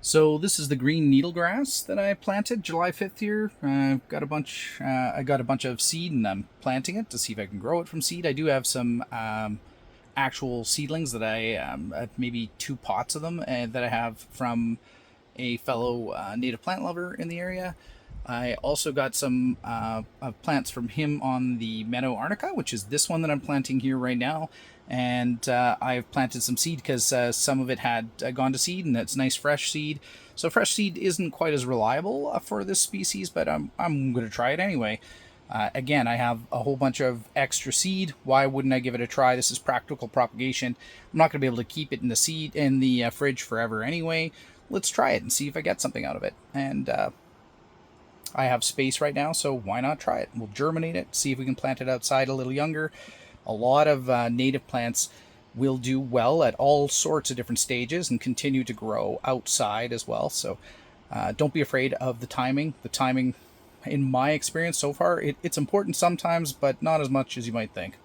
So this is the green needlegrass that I planted July 5th here. I got a bunch of seed and I'm planting it to see if I can grow it from seed. I do have some actual seedlings that maybe 2 pots of them that I have from a fellow native plant lover in the area. I also got some plants from him on the Meadow Arnica, which is this one that I'm planting here right now. And I've planted some seed because some of it had gone to seed, and it's nice fresh seed. So fresh seed isn't quite as reliable for this species, but I'm going to try it anyway. Again, I have a whole bunch of extra seed. Why wouldn't I give it a try? This is practical propagation. I'm not going to be able to keep it in the fridge forever anyway. Let's try it and see if I get something out of it. And I have space right now, so why not try it? We'll germinate it, see if we can plant it outside a little younger. A lot of native plants will do well at all sorts of different stages and continue to grow outside as well. So don't be afraid of the timing. The timing, in my experience so far, it's important sometimes, but not as much as you might think.